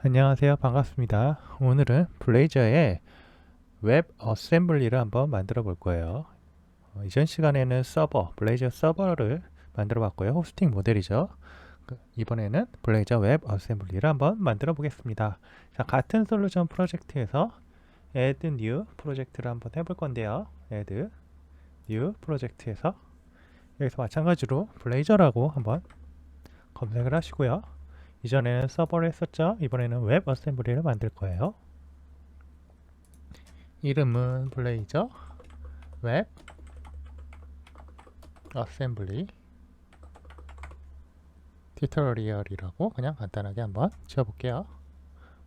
안녕하세요. 반갑습니다. 오늘은 블레이저의 웹 어셈블리를 한번 만들어 볼 거예요. 이전 시간에는 블레이저 서버를 만들어 봤고요. 호스팅 모델이죠. 이번에는 블레이저 웹 어셈블리를 한번 만들어 보겠습니다. 자, 같은 솔루션 프로젝트에서 add new 프로젝트를 한번 해볼 건데요. add new 프로젝트에서 여기서 마찬가지로 블레이저라고 한번 검색을 하시고요. 이전에는 서버를 했었죠. 이번에는 웹 어셈블리를 만들 거예요. 이름은 블레이저 웹 어셈블리 튜토리얼이라고 그냥 간단하게 한번 지어볼게요.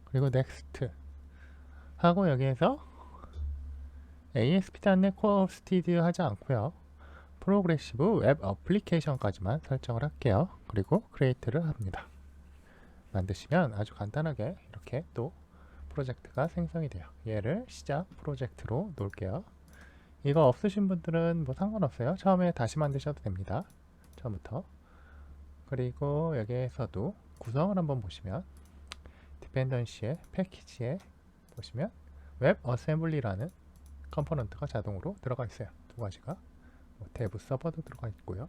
그리고 넥스트 하고 여기에서 ASP.NET Core Studio 하지 않고요. 프로그레시브 웹 어플리케이션까지만 설정을 할게요. 그리고 크리에이트를 합니다. 만드시면 아주 간단하게 이렇게 또 프로젝트가 생성이 돼요. 얘를 시작 프로젝트로 놓을게요. 이거 없으신 분들은 뭐 상관없어요. 처음에 다시 만드셔도 됩니다. 처음부터. 그리고 여기에서도 구성을 한번 보시면 디펜던시의 패키지에 보시면 웹 어셈블리라는 컴포넌트가 자동으로 들어가 있어요. 두 가지가 데브 서버도 들어가 있고요.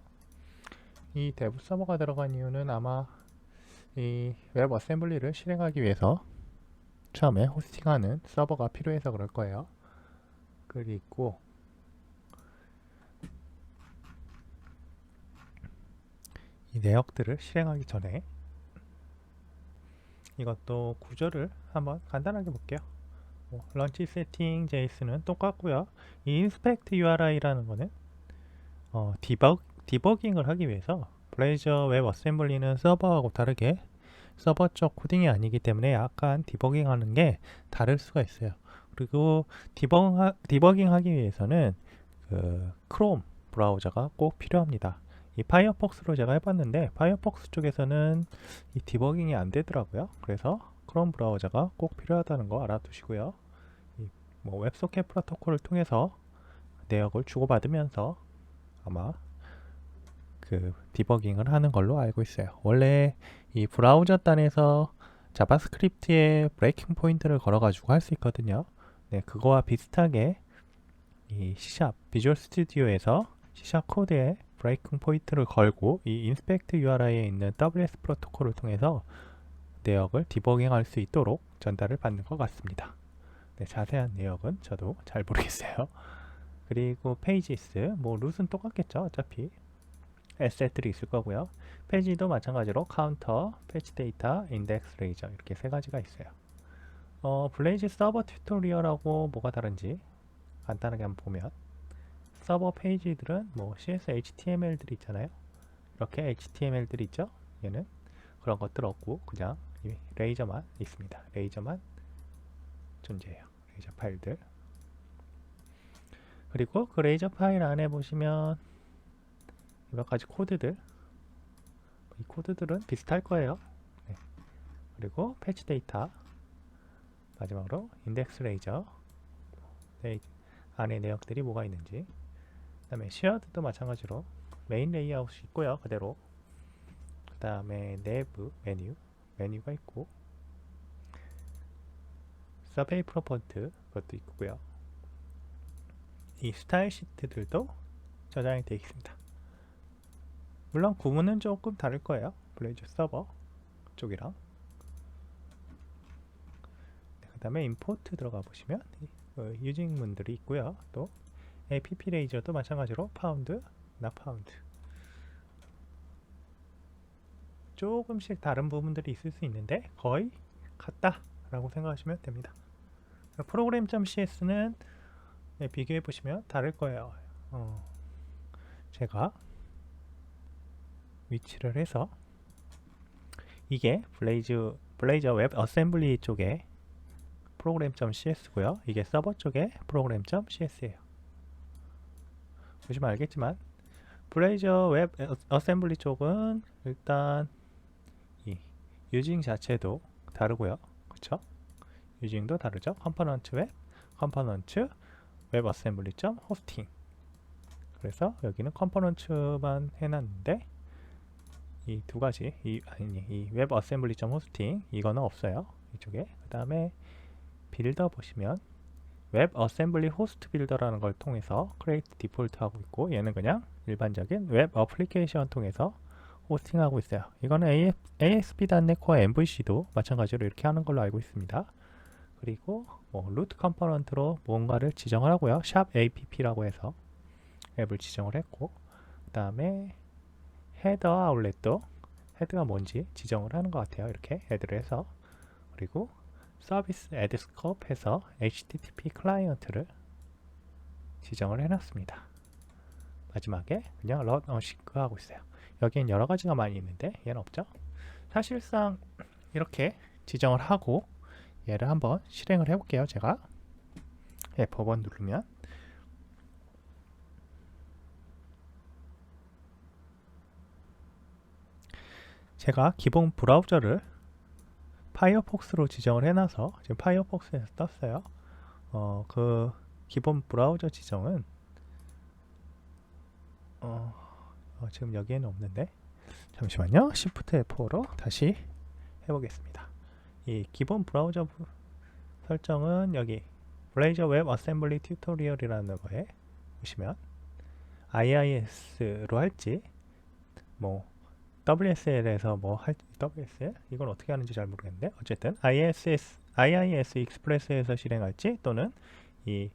이 데브 서버가 들어간 이유는 아마 이 웹 어셈블리를 실행하기 위해서 처음에 호스팅하는 서버가 필요해서 그럴 거예요. 그리고 이 내역들을 실행하기 전에 이것도 구조를 한번 간단하게 볼게요. 런치 세팅 JS는 똑같고요. 이 inspect URI라는 거는 디버깅을 하기 위해서 블레이저 웹 어셈블리는 서버하고 다르게 서버 쪽 코딩이 아니기 때문에 약간 디버깅 하는 게 다를 수가 있어요. 그리고 디버깅 하기 위해서는 그 크롬 브라우저가 꼭 필요합니다. 이 파이어폭스로 제가 해봤는데 파이어폭스 쪽에서는 이 디버깅이 안 되더라고요. 그래서 크롬 브라우저가 꼭 필요하다는 거 알아두시고요. 뭐 웹소켓 프로토콜을 통해서 내역을 주고받으면서 아마 그 디버깅을 하는 걸로 알고 있어요. 원래 이 브라우저 단에서 자바스크립트에 브레이킹 포인트를 걸어가지고 할 수 있거든요. 네, 그거와 비슷하게 이 C# 비주얼 스튜디오에서 C# 코드에 브레이킹 포인트를 걸고 이 인스펙트 URI에 있는 WS 프로토콜을 통해서 내역을 디버깅할 수 있도록 전달을 받는 것 같습니다. 네, 자세한 내역은 저도 잘 모르겠어요. 그리고 페이지스, 뭐 룻은 똑같겠죠. 어차피 에셋들이 있을 거고요. 페이지도 마찬가지로 카운터, 패치 데이터, 인덱스 레이저 이렇게 세 가지가 있어요. 블레이즈 서버 튜토리얼하고 뭐가 다른지 간단하게 한번 보면 서버 페이지들은 뭐 CS, HTML들이 있잖아요. 이렇게 HTML들이 있죠. 얘는 그런 것들 없고 그냥 레이저만 있습니다. 레이저만 존재해요. 레이저 파일들. 그리고 그 레이저 파일 안에 보시면 몇 가지 코드들, 이 코드들은 비슷할 거예요. 네. 그리고 패치 데이터, 마지막으로 인덱스 레이저, 안에 내역들이 뭐가 있는지, 그 다음에 쉐어드도 마찬가지로 메인 레이아웃이 있고요. 그대로. 그 다음에 내부 메뉴가 있고, 서베이 프로펀트 그것도 있고요. 이 스타일 시트들도 저장이 되어 있습니다. 물론 구문은 조금 다를 거예요. 블레이저 서버 쪽이랑. 그 다음에 임포트 들어가 보시면 유징문들이 있고요. 또 app 레이저도 마찬가지로 파운드, not 파운드. 조금씩 다른 부분들이 있을 수 있는데 거의 같다라고 생각하시면 됩니다. 프로그램.cs는 비교해 보시면 다를 거예요. 제가 위치를 해서 이게 블레이저 웹 어셈블리 쪽에 프로그램.cs고요. 이게 서버 쪽에 프로그램.cs예요. 보시면 알겠지만 블레이저 웹 어셈블리 쪽은 일단 이 유징 자체도 다르고요. 그쵸? 유징도 다르죠. 컴포넌트 웹 어셈블리 호스팅. 그래서 여기는 컴포넌트만 해놨는데 이 두 가지 이 웹 어셈블리 호스팅 이거는 없어요. 이쪽에. 그 다음에 빌더 보시면 웹 어셈블리 호스트 빌더라는 걸 통해서 create 디폴트 하고 있고, 얘는 그냥 일반적인 웹 어플리케이션 통해서 호스팅하고 있어요. 이거는 ASP.NET Core MVC도 마찬가지로 이렇게 하는 걸로 알고 있습니다. 그리고 루트 컴포넌트로 뭔가를 지정을 하고요. 샵 app라고 해서 앱을 지정을 했고, 그 다음에 헤더 아울렛도 헤드가 뭔지 지정을 하는 것 같아요. 이렇게 헤드를 해서. 그리고 서비스 애드 스코프 해서 HTTP 클라이언트를 지정을 해놨습니다. 마지막에 그냥 run async 하고 있어요. 여기엔 여러 가지가 많이 있는데 얘는 없죠. 사실상 이렇게 지정을 하고 얘를 한번 실행을 해볼게요. 제가 F5번 누르면 제가 기본 브라우저를 파이어폭스로 지정을 해놔서 지금 파이어폭스에서 떴어요. 그 기본 브라우저 지정은 지금 여기에는 없는데, 잠시만요. Shift F5로 다시 해보겠습니다. 이 기본 브라우저 설정은 여기 블레이저 웹 어셈블리 튜토리얼이라는 거에 보시면 IIS로 할지 뭐 WSL에서 뭐 할 WSL? 이건 어떻게 하는지 잘 모르겠는데, 어쨌든 IIS 익스프레스에서 실행할지 또는 이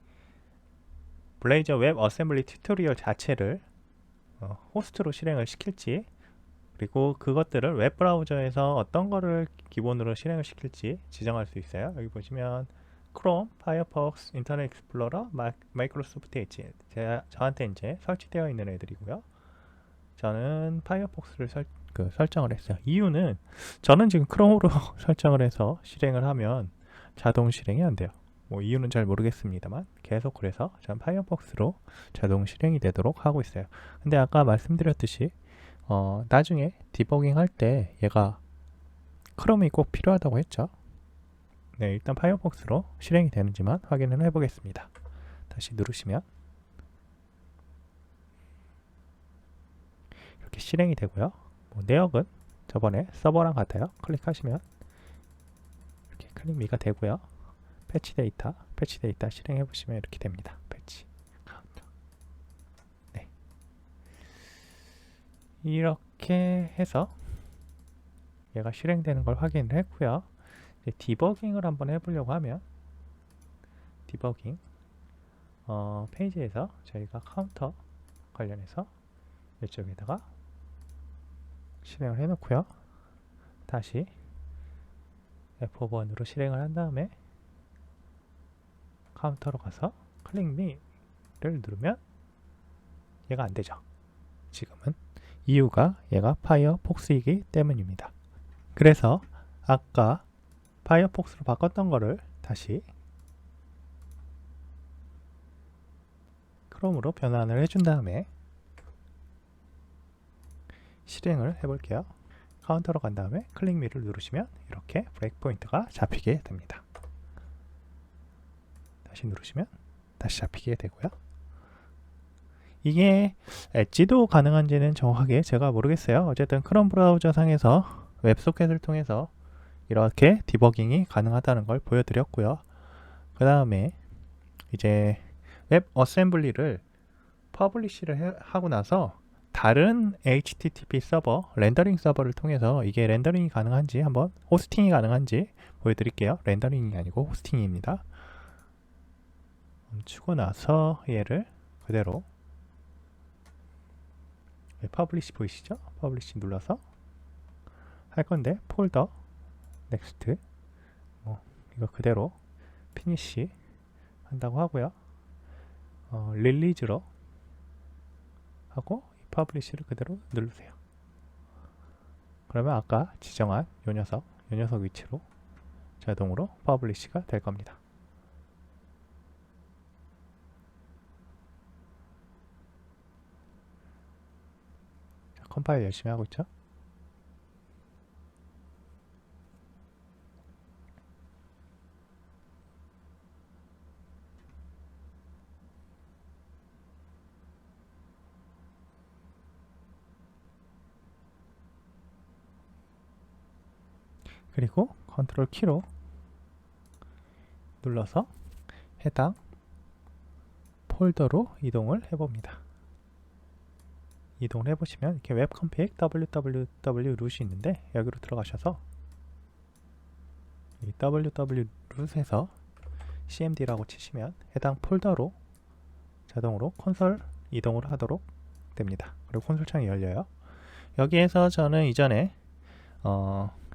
블레이저 웹 어셈블리 튜토리얼 자체를 호스트로 실행을 시킬지, 그리고 그것들을 웹 브라우저에서 어떤 거를 기본으로 실행을 시킬지 지정할 수 있어요. 여기 보시면 크롬, 파이어폭스, 인터넷 익스플로러, 마이크로소프트 엣지, 저한테 이제 설치되어 있는 애들이고요. 저는 파이어폭스를 설정을 했어요. 이유는 저는 지금 크롬으로 설정을 해서 실행을 하면 자동 실행이 안 돼요. 뭐 이유는 잘 모르겠습니다만 계속 그래서 저는 파이어폭스로 자동 실행이 되도록 하고 있어요. 근데 아까 말씀드렸듯이 나중에 디버깅 할 때 얘가 크롬이 꼭 필요하다고 했죠. 네, 일단 파이어폭스로 실행이 되는지만 확인을 해보겠습니다. 다시 누르시면 이렇게 실행이 되고요. 내역은 저번에 서버랑 같아요. 클릭하시면 이렇게 클릭미가 되고요. 패치 데이터 실행해 보시면 이렇게 됩니다. 패치. 네. 이렇게 해서 얘가 실행되는 걸 확인을 했고요. 이제 디버깅을 한번 해보려고 하면 디버깅 페이지에서 저희가 카운터 관련해서 이쪽에다가 실행을 해놓고요. 다시 F5번으로 실행을 한 다음에 카운터로 가서 클릭미를 누르면 얘가 안 되죠. 지금은 이유가 얘가 파이어폭스이기 때문입니다. 그래서 아까 파이어폭스로 바꿨던 거를 다시 크롬으로 변환을 해준 다음에 실행을 해볼게요. 카운터로 간 다음에 클릭미를 누르시면 이렇게 브레이크 포인트가 잡히게 됩니다. 다시 누르시면 다시 잡히게 되고요. 이게 엣지도 가능한지는 정확하게 제가 모르겠어요. 어쨌든 크롬 브라우저 상에서 웹소켓을 통해서 이렇게 디버깅이 가능하다는 걸 보여드렸고요. 그 다음에 이제 웹 어셈블리를 퍼블리시를 하고 나서 다른 HTTP 서버, 렌더링 서버를 통해서 이게 렌더링이 가능한지 한번, 호스팅이 가능한지 보여드릴게요. 렌더링이 아니고 호스팅입니다. 멈추고 나서 얘를 그대로 퍼블리시 보이시죠? 퍼블리시 눌러서 할 건데, 폴더 넥스트 이거 그대로 피니시 한다고 하고요. 릴리즈로 하고 퍼블리시를 그대로 누르세요. 그러면 아까 지정한 요 녀석 위치로 자동으로 퍼블리시가 될 겁니다. 자, 컴파일 열심히 하고 있죠? 그리고 컨트롤 키로 눌러서 해당 폴더로 이동을 해봅니다. 이동을 해보시면 이렇게 웹config www root이 있는데 여기로 들어가셔서 이 www root에서 cmd라고 치시면 해당 폴더로 자동으로 콘솔 이동을 하도록 됩니다. 그리고 콘솔 창이 열려요. 여기에서 저는 이전에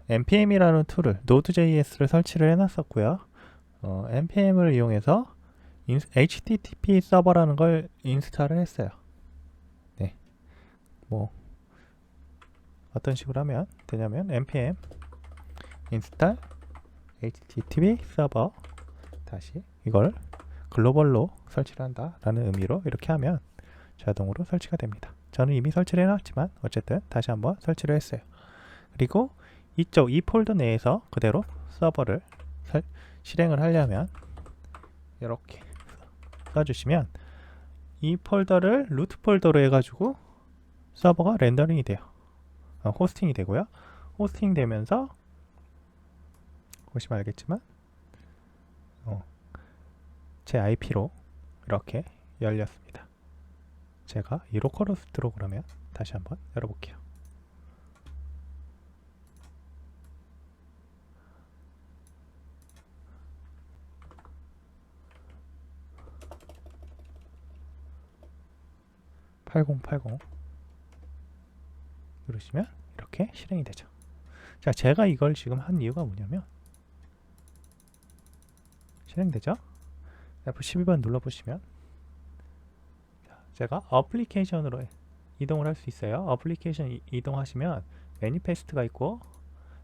npm이라는 툴을 Node.js를 설치를 해놨었고요. npm을 이용해서 http 서버라는 걸 인스톨을 했어요. 네, 뭐 어떤 식으로 하면 되냐면 npm install http 서버 다시 이걸 글로벌로 설치를 한다 라는 의미로 이렇게 하면 자동으로 설치가 됩니다. 저는 이미 설치를 해놨지만 어쨌든 다시 한번 설치를 했어요. 그리고 이 폴더 내에서 그대로 서버를 실행을 하려면 이렇게 써주시면 이 폴더를 루트 폴더로 해가지고 서버가 렌더링이 돼요. 호스팅이 되고요. 호스팅 되면서 보시면 알겠지만 제 IP로 이렇게 열렸습니다. 제가 이 로컬호스트로 그러면 다시 한번 열어볼게요. (8080) 누르시면 이렇게 실행이 되죠. 자, 제가 이걸 지금 한 이유가 뭐냐면 실행되죠? F12번 눌러보시면 제가 어플리케이션으로 이동을 할 수 있어요. 어플리케이션 이동하시면 매니페스트가 있고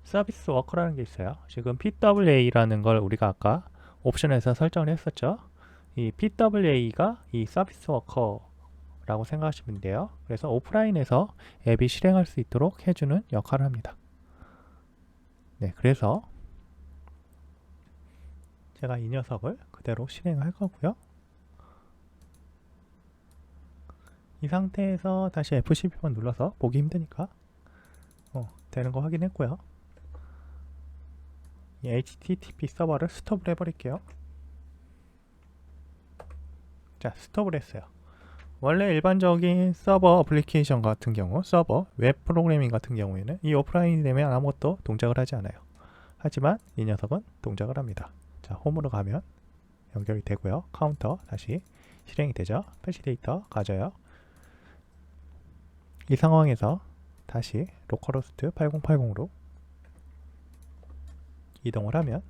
서비스 워커라는 게 있어요. 지금 PWA라는 걸 우리가 아까 옵션에서 설정을 했었죠. 이 PWA가 이 서비스 워커라고 생각하시면 돼요. 그래서 오프라인에서 앱이 실행할 수 있도록 해주는 역할을 합니다. 네, 그래서 제가 이 녀석을 그대로 실행할 거고요. 이 상태에서 다시 F12번 눌러서 보기 힘드니까 되는 거 확인했고요. 이 HTTP 서버를 스톱을 해버릴게요. 자, 스톱을 했어요. 원래 일반적인 서버 어플리케이션 같은 경우, 서버 웹 프로그래밍 같은 경우에는 이 오프라인이 되면 아무것도 동작을 하지 않아요. 하지만 이 녀석은 동작을 합니다. 자, 홈으로 가면 연결이 되고요. 카운터 다시 실행이 되죠. 패치 데이터 가져요. 이 상황에서 다시 로컬호스트 8080으로 이동을 하면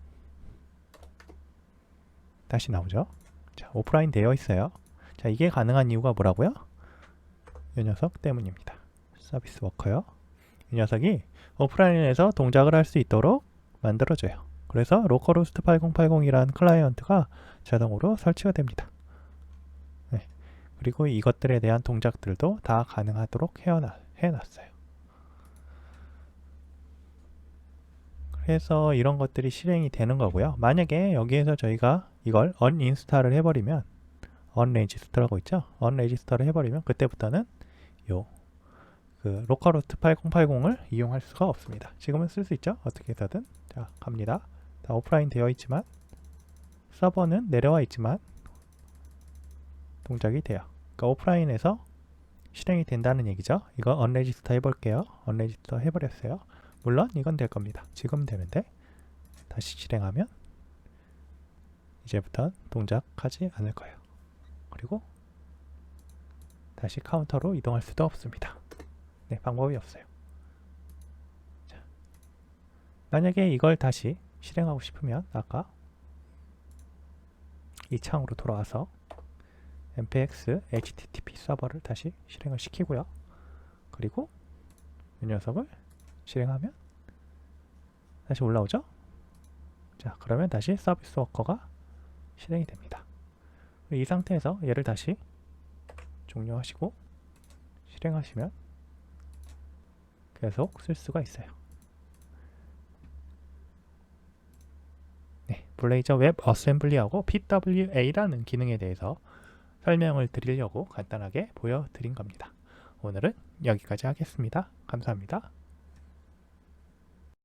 다시 나오죠. 자, 오프라인 되어 있어요. 자, 이게 가능한 이유가 뭐라고요? 이 녀석 때문입니다. 서비스 워커요. 이 녀석이 오프라인에서 동작을 할 수 있도록 만들어줘요. 그래서 로컬호스트 8080이라는 클라이언트가 자동으로 설치가 됩니다. 네. 그리고 이것들에 대한 동작들도 다 가능하도록 해놨어요. 그래서 이런 것들이 실행이 되는 거고요. 만약에 여기에서 저희가 이걸 언인스톨을 해버리면 언레지스터라고 있죠. 언레지스터를 해버리면 그때부터는 그 로컬호스트 8080을 이용할 수가 없습니다. 지금은 쓸 수 있죠. 어떻게 해서든. 자, 갑니다. 다 오프라인 되어 있지만 서버는 내려와 있지만 동작이 돼요. 그러니까 오프라인에서 실행이 된다는 얘기죠. 이거 언레지스터 해볼게요. 언레지스터 해버렸어요. 물론 이건 될 겁니다. 지금 되는데 다시 실행하면 이제부터 동작하지 않을 거예요. 그리고 다시 카운터로 이동할 수도 없습니다. 네, 방법이 없어요. 자, 만약에 이걸 다시 실행하고 싶으면 아까 이 창으로 돌아와서 npx http 서버를 다시 실행을 시키고요. 그리고 이 녀석을 실행하면 다시 올라오죠. 자, 그러면 다시 서비스 워커가 실행이 됩니다. 이 상태에서 얘를 다시 종료하시고 실행하시면 계속 쓸 수가 있어요. 네, 블레이저 웹 어셈블리하고 PWA라는 기능에 대해서 설명을 드리려고 간단하게 보여드린 겁니다. 오늘은 여기까지 하겠습니다. 감사합니다.